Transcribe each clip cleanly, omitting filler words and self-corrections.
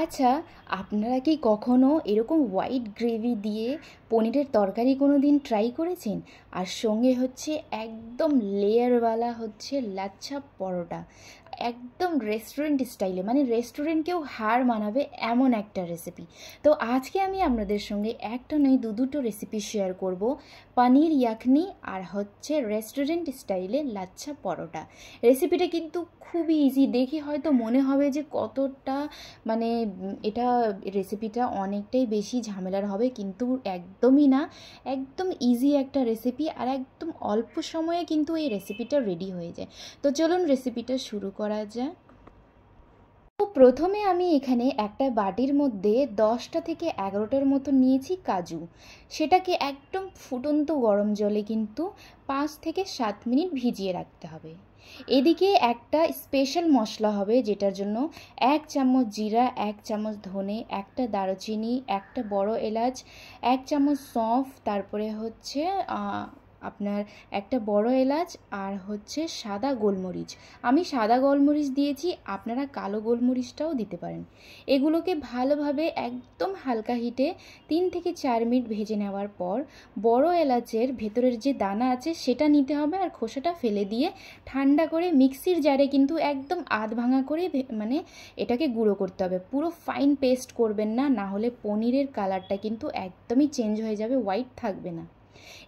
আচ্ছা, আপনারা কি কখনো এরকম হোয়াইট গ্রেভি দিয়ে পনিরের তরকারি কোনো দিন ট্রাই করেছেন? আর সঙ্গে হচ্ছে একদম লেয়ারওয়ালা হচ্ছে লাচ্ছা পরোটা, একদম রেস্টুরেন্ট স্টাইলে, মানে রেস্টুরেন্টকেও হার মানাবে এমন একটা রেসিপি। তো আজকে আমি আপনাদের সঙ্গে একটা নয় দুটো রেসিপি শেয়ার করব, পনির ইয়াখনি আর হচ্ছে রেস্টুরেন্ট স্টাইলে লাচ্ছা পরোটা। রেসিপিটা কিন্তু খুবই ইজি, দেখে হয়তো মনে হবে যে কতটা মানে এটা রেসিপিটা অনেকটাই বেশি ঝামেলার হবে, কিন্তু একদমই না। একদম ইজি একটা রেসিপি, আর একদম অল্প সময়ে কিন্তু এই রেসিপিটা রেডি হয়ে যায়। তো চলুন রেসিপিটা শুরু করা যাক। তো প্রথমে আমি এখানে একটা বাটির মধ্যে 10টা থেকে 11টার মতো নিয়েছি কাজু। সেটাকে একদম ফুটন্ত গরম জলে কিন্তু 5 থেকে 7 মিনিট ভিজিয়ে রাখতে হবে। এদিকে একটা স্পেশাল মশলা হবে, যেটার জন্য 1 চামচ জিরা, 1 চামচ ধনে, একটা দারুচিনি, একটা বড় এলাচ, 1 চামচ সৌঁফ, তারপরে হচ্ছে আপনার একটা বড় এলাচ, আর হচ্ছে সাদা গোলমরিচ। আমি সাদা গোলমরিচ দিয়েছি, আপনারা কালো গোলমরিচটাও দিতে পারেন। এগুলোকে ভালোভাবে একদম হালকা হিটে 3 থেকে 4 মিনিট ভেজে নেওয়ার পর বড় এলাচের ভেতরের যে দানা আছে সেটা নিতে হবে, আর খোসাটা ফেলে দিয়ে ঠান্ডা করে মিক্সির জারে কিন্তু একদম আধ ভাঙা করে মানে এটাকে গুঁড়ো করতে হবে। পুরো ফাইন পেস্ট করবেন না, না হলে পনিরের কালারটা কিন্তু একদমই চেঞ্জ হয়ে যাবে, হোয়াইট থাকবে না।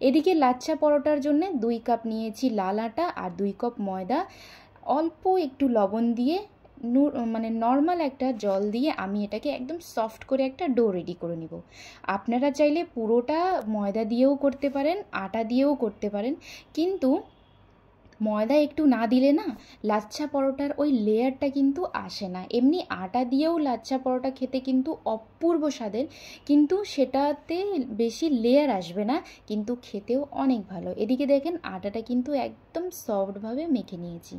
এদিকে লাচ্ছা পরোটার জন্য 2 কাপ নিয়েছি লাল আটা আর 2 কাপ ময়দা। অল্প একটু লবণ দিয়ে মানে নর্মাল একটা জল দিয়ে আমি এটাকে একদম সফট করে একটা ডো রেডি করে নিব। আপনারা চাইলে পুরোটা ময়দা দিয়েও করতে পারেন, আটা দিয়েও করতে পারেন, কিন্তু ময়দা একটু না দিলে না লাচ্ছা পরোটার ওই লেয়ারটা কিন্তু আসে না। এমনি আটা দিয়েও লাচ্ছা পরোটা খেতে কিন্তু অপূর্ব স্বাদের, কিন্তু সেটাতে বেশি লেয়ার আসবে না, কিন্তু খেতেও অনেক ভালো। এদিকে দেখেন আটাটা কিন্তু একদম সফটভাবে মেখে নিয়েছি।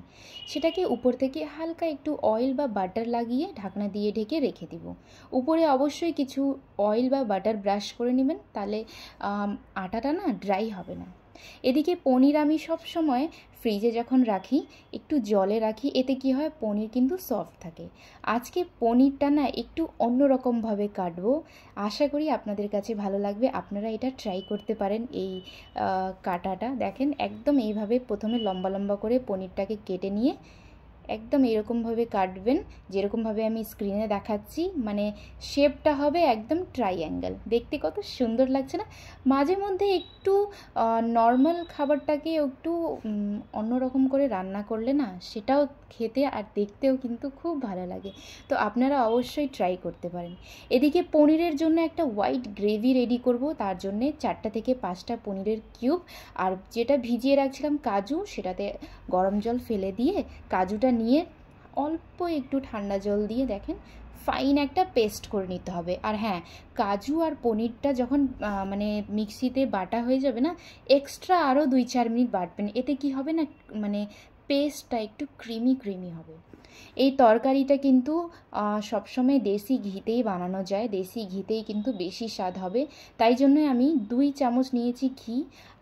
সেটাকে উপর থেকে হালকা একটু অয়েল বা বাটার লাগিয়ে ঢাকনা দিয়ে ঢেকে রেখে দিব। উপরে অবশ্যই কিছু অয়েল বা বাটার ব্রাশ করে নেবেন, তাহলে আটাটা না ড্রাই হবে না। এদিকে পনির আমি সব সময় ফ্রিজে যখন রাখি একটু জলে রাখি, এতে কি হয় পনির কিন্তু সফট থাকে। আজকে পনিরটা না একটু অন্যরকমভাবে কাটবো, আশা করি আপনাদের কাছে ভালো লাগবে। আপনারা এটা ট্রাই করতে পারেন। এই কাটাটা দেখেন, একদম এইভাবে প্রথমে লম্বা লম্বা করে পনিরটাকে কেটে নিয়ে একদম এরকমভাবে কাটবেন, যেরকমভাবে আমি স্ক্রিনে দেখাচ্ছি। মানে শেপটা হবে একদম ট্রাইঅ্যাঙ্গেল। দেখতে কত সুন্দর লাগছে না? মাঝে মধ্যে একটু নর্মাল খাবারটাকে একটু অন্যরকম করে রান্না করলে না সেটাও খেতে আর দেখতেও কিন্তু খুব ভালো লাগে। তো আপনারা অবশ্যই ট্রাই করতে পারেন। এদিকে পনিরের জন্য একটা হোয়াইট গ্রেভি রেডি করব। তার জন্যে 4টা থেকে 5টা পনিরের কিউব আর যেটা ভিজিয়ে রাখছিলাম কাজু, সেটাতে গরম জল ফেলে দিয়ে কাজুটা নিয়ে অল্প একটু ঠান্ডা জল দিয়ে দেখেন ফাইন একটা পেস্ট করে নিতে হবে। আর হ্যাঁ, কাজু আর পনিরটা যখন মানে মিক্সিতে বাটা হয়ে যাবে না, এক্সট্রা আরও 2-4 মিনিট বাটবেন। এতে কি হবে না, মানে পেস্টটা একটু ক্রিমি ক্রিমি হবে। এই তরকারিটা কিন্তু সবসময় দেশি ঘিতেই বানানো যায়, দেশি ঘিতেই কিন্তু বেশি স্বাদ হবে। তাই জন্যই আমি 2 চামচ নিয়েছি ঘি,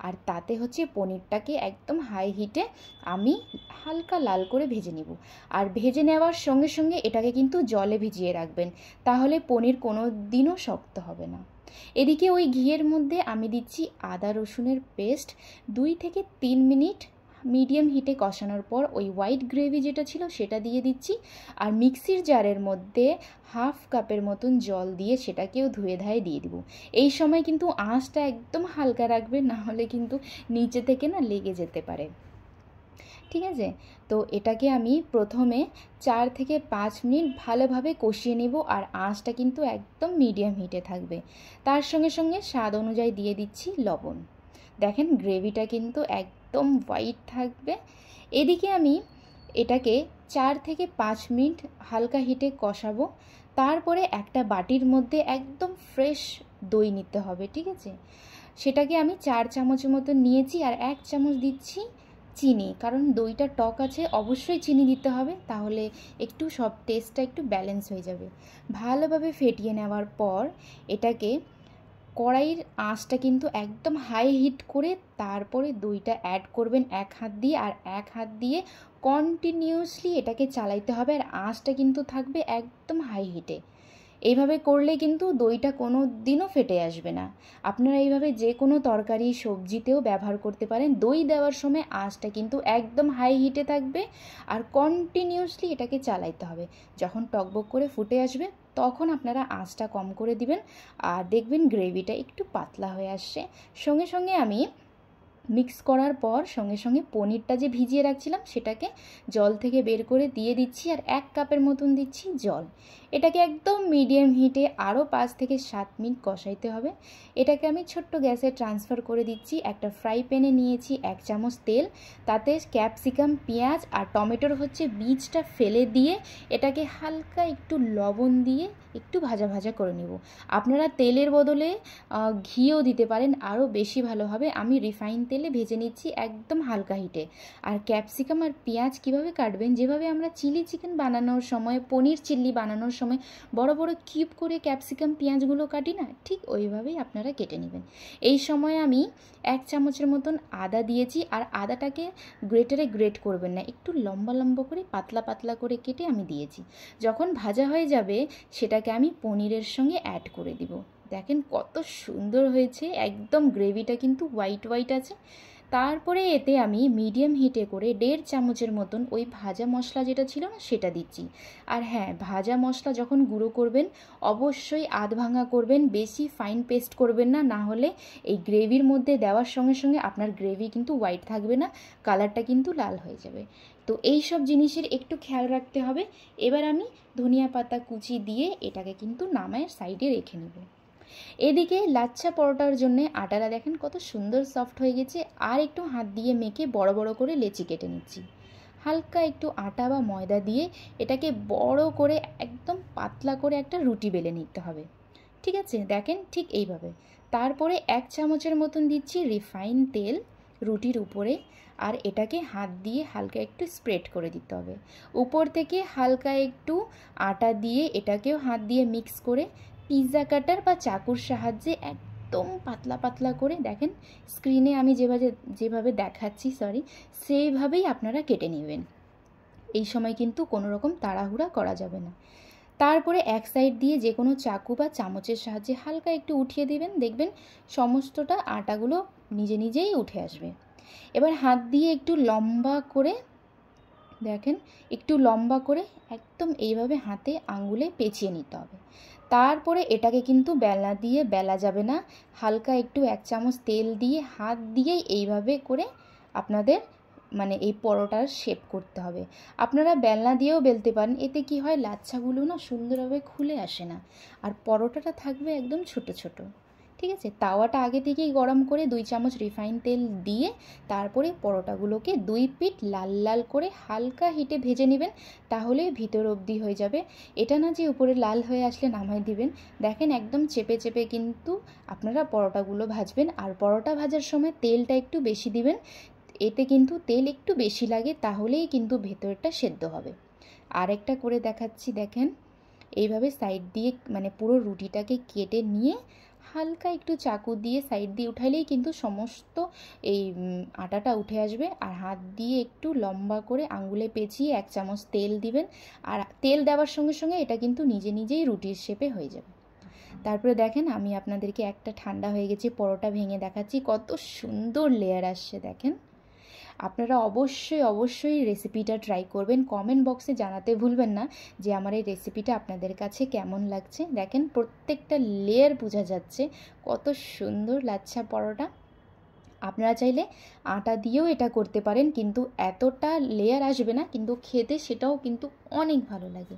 আর তাতে হচ্ছে পনিরটাকে একদম হাই হিটে আমি হালকা লাল করে ভেজে নেব। আর ভেজে নেওয়ার সঙ্গে সঙ্গে এটাকে কিন্তু জলে ভিজিয়ে রাখবেন, তাহলে পনির কোনো দিনও শক্ত হবে না। এদিকে ওই ঘিয়ের মধ্যে আমি দিচ্ছি আদা রসুনের পেস্ট। 2 থেকে 3 মিনিট মিডিয়াম হিটে কষানোর পর ওই হোয়াইট গ্রেভি যেটা ছিল সেটা দিয়ে দিচ্ছি, আর মিক্সির জারের মধ্যে হাফ কাপের মতন জল দিয়ে সেটাকেও ধুয়ে ধায়ে দিয়ে দিব। এই সময় কিন্তু আঁচটা একদম হালকা রাখবে, না হলে কিন্তু নিচে থেকে না লেগে যেতে পারে। ঠিক আছে? তো এটাকে আমি প্রথমে 4 থেকে 5 মিনিট ভালোভাবে কষিয়ে নেব, আর আঁচটা কিন্তু একদম মিডিয়াম হিটে থাকবে। তার সঙ্গে সঙ্গে স্বাদ অনুযায়ী দিয়ে দিচ্ছি লবণ। দেখেন গ্রেভিটা কিন্তু একদম হোয়াইট থাকবে। এদিকে আমি এটাকে 4 থেকে 5 মিনিট হালকা হিটে কষাবো। তারপরে একটা বাটির মধ্যে একদম ফ্রেশ দই নিতে হবে, ঠিক আছে? সেটাকে আমি 4 চামচের মতো নিয়েছি, আর 1 চামচ দিচ্ছি চিনি, কারণ দইটা টক আছে, অবশ্যই চিনি দিতে হবে, তাহলে একটু সব টেস্টটা একটু ব্যালেন্স হয়ে যাবে। ভালোভাবে ফেটিয়ে নেওয়ার পর এটাকে কড়াইয়ের আঁচটা কিন্তু একদম হাই হিট করে তারপরে দইটা অ্যাড করবেন এক হাত দিয়ে, আর এক হাত দিয়ে কন্টিনিউয়াসলি এটাকে চালাইতে হবে, আর আঁচটা কিন্তু থাকবে একদম হাই হিটে। এইভাবে করলে কিন্তু দইটা কোনো দিনও ফেটে আসবে না। আপনারা এইভাবে যে কোনো তরকারি সবজিতেও ব্যবহার করতে পারেন। দই দেওয়ার সময় আঁচটা কিন্তু একদম হাই হিটে থাকবে আর কন্টিনিউয়াসলি এটাকে চালাইতে হবে। যখন টকবক করে ফুটে আসবে তখন আপনারা আঁচটা কম করে দিবেন আর দেখবেন গ্রেভিটা একটু পাতলা হয়ে আসছে। সঙ্গে সঙ্গে আমি মিক্স করার পর সঙ্গে সঙ্গে পনিরটা যে ভিজিয়ে রাখছিলাম সেটাকে জল থেকে বের করে দিয়ে দিচ্ছি আর 1 কাপের মতন দিচ্ছি জল। এটাকে একদম মিডিয়াম হিটে আরও 5 থেকে 7 মিনিট কষাইতে হবে। এটাকে আমি ছোট্ট গ্যাসে ট্রান্সফার করে দিচ্ছি। একটা ফ্রাই প্যানে নিয়েছি 1 চামচ তেল, তাতে ক্যাপসিকাম, পেঁয়াজ আর টমেটোর বীজটা ফেলে দিয়ে এটাকে হালকা একটু লবণ দিয়ে একটু ভাজা ভাজা করে নেব। আপনারা তেলের বদলে ঘিও দিতে পারেন, আরও বেশি ভালো হবে। আমি রিফাইন তেলে ভেজে নিচ্ছি একদম হালকা হিটে। আর ক্যাপসিকাম আর পেঁয়াজ কিভাবে কাটবেন, যেভাবে আমরা চিলি চিকেন বানানোর সময়, পনির চিল্লি বানানোর সময় বড় বড় কিউব করে ক্যাপসিকাম পেঁয়াজগুলো কাটি না, ঠিক ওইভাবেই আপনারা কেটে নেবেন। এই সময় আমি 1 চামচের মতন আদা দিয়েছি আর আদাটাকে গ্রেটারে গ্রেট করবেন না, একটু লম্বা লম্বা করে পাতলা পাতলা করে কেটে আমি দিয়েছি। যখন ভাজা হয়ে যাবে সেটাকে আমি পনিরের সঙ্গে অ্যাড করে দিব। দেখেন কত সুন্দর হয়েছে, একদম গ্রেভিটা কিন্তু হোয়াইট হোয়াইট আছে। তারপরে এতে আমি মিডিয়াম হিটে করে 1.5 চামচের মতন ওই ভাজা মশলা যেটা ছিল না সেটা দিচ্ছি। আর হ্যাঁ, ভাজা মশলা যখন গুঁড়ো করবেন অবশ্যই আধ ভাঙা করবেন, বেশি ফাইন পেস্ট করবেন না, না হলে এই গ্রেভির মধ্যে দেওয়ার সঙ্গে সঙ্গে আপনার গ্রেভি কিন্তু হোয়াইট থাকবে না, কালারটা কিন্তু লাল হয়ে যাবে। তো এই সব জিনিসের একটু খেয়াল রাখতে হবে। এবার আমি ধনিয়া পাতা কুচি দিয়ে এটাকে কিন্তু নামায় সাইডে রেখে নেব। এদিকে লাচ্ছা পরোটার জন্য আটাটা দেখেন কত সুন্দর সফট হয়ে গেছে। আর একটু হাত দিয়ে মেখে বড় বড় করে লেচি কেটে নিচ্ছি। হালকা একটু আটা বা ময়দা দিয়ে এটাকে বড় করে একদম পাতলা করে একটা রুটি বেলে নিতে হবে। ঠিক আছে, দেখেন ঠিক এইভাবে। তারপরে 1 চামচের মতন দিচ্ছি রিফাইন তেল রুটির উপরে, আর এটাকে হাত দিয়ে হালকা একটু স্প্রেড করে দিতে হবে। উপর থেকে হালকা একটু আটা দিয়ে এটাকেও হাত দিয়ে মিক্স করে পিৎজা কাটার বা চাকুর সাহায্যে একদম পাতলা পাতলা করে, দেখেন স্ক্রিনে আমি যেভাবে দেখাচ্ছি সেইভাবেই আপনারা কেটে নেবেন। এই সময় কিন্তু কোনো রকম তাড়াহুড়া করা যাবে না। তারপরে এক সাইড দিয়ে যে কোনো চাকু বা চামচের সাহায্যে হালকা একটু উঠিয়ে দিবেন, দেখবেন সমস্তটা আটাগুলো নিজে নিজেই উঠে আসবে। এবার হাত দিয়ে একটু লম্বা করে, দেখেন একটু লম্বা করে একদম এইভাবে হাতে আঙ্গুলে পেঁচিয়ে নিতে হবে। তারপরে এটাকে কিন্তু বেলনা দিয়ে বেলা যাবে না, হালকা একটু 1 চামচ তেল দিয়ে হাত দিয়েই এইভাবে করে আপনাদের এই পরোটার শেপ করতে হবে। আপনারা বেলনা দিয়েও বেলতে পারেন, এতে কি হয় লাচ্ছাগুলো না সুন্দরভাবে খুলে আসে না আর পরোটাটা থাকবে একদম ছোট ছোট। ঠিক আছে, তাওয়াটা আগে থেকেই গরম করে 2 চামচ রিফাইন তেল দিয়ে তারপরে পরোটাগুলোকে 2 পিঠ লাল লাল করে হালকা হিটে ভেজে নেবেন, তাহলে ভিতর অবধি হয়ে যাবে। এটা না যে উপরে লাল হয়ে আসলে নামাই দিবেন। দেখেন একদম চেপে চেপে কিন্তু আপনারা পরোটাগুলো ভাজবেন। আর পরোটা ভাজার সময় তেলটা একটু বেশি দিবেন, এতে কিন্তু তেল একটু বেশি লাগে, তাহলেই কিন্তু ভেতরটা সেদ্ধ হবে। আর একটা করে দেখাচ্ছি, দেখেন এইভাবে সাইড দিয়ে পুরো রুটিটাকে কেটে নিয়ে হালকা একটু চাকু দিয়ে সাইড দিয়ে উঠাইলেই কিন্তু সমস্ত এই আটাটা উঠে আসবে। আর হাত দিয়ে একটু লম্বা করে আঙ্গুলে পেঁচিয়ে 1 চামচ তেল দিবেন, আর তেল দেওয়ার সঙ্গে সঙ্গে এটা কিন্তু নিজে নিজেই রুটির শেপে হয়ে যাবে। তারপরে দেখেন আমি আপনাদেরকে একটা ঠান্ডা হয়ে গেছে পরোটা ভেঙে দেখাচ্ছি, কত সুন্দর লেয়ার আসছে। দেখেন আপনারা অবশ্যই রেসিপিটা ট্রাই করবেন। কমেন্ট বক্সে জানাতে ভুলবেন না যে আমার এই রেসিপিটা আপনাদের কাছে কেমন লাগছে। দেখেন প্রত্যেকটা লেয়ার বোঝা যাচ্ছে কত সুন্দর লাচ্ছা পরোটা। আপনারা চাইলে আটা দিয়েও এটা করতে পারেন, কিন্তু এতটা লেয়ার আসবে না, কিন্তু খেতে সেটাও কিন্তু অনেক ভালো লাগে।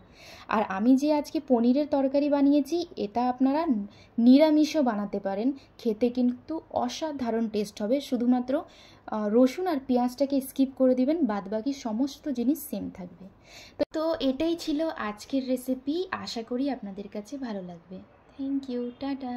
আর আমি যে আজকে পনিরের তরকারি বানিয়েছি এটা আপনারা নিরামিষও বানাতে পারেন, খেতে কিন্তু অসাধারণ টেস্ট হবে। শুধুমাত্র রসুন আর পেঁয়াজটাকে স্কিপ করে দিবেন, বাদবাকি সমস্ত জিনিস সেম থাকবে। তো এটাই ছিল আজকের রেসিপি, আশা করি আপনাদের কাছে ভালো লাগবে। Thank you, tata.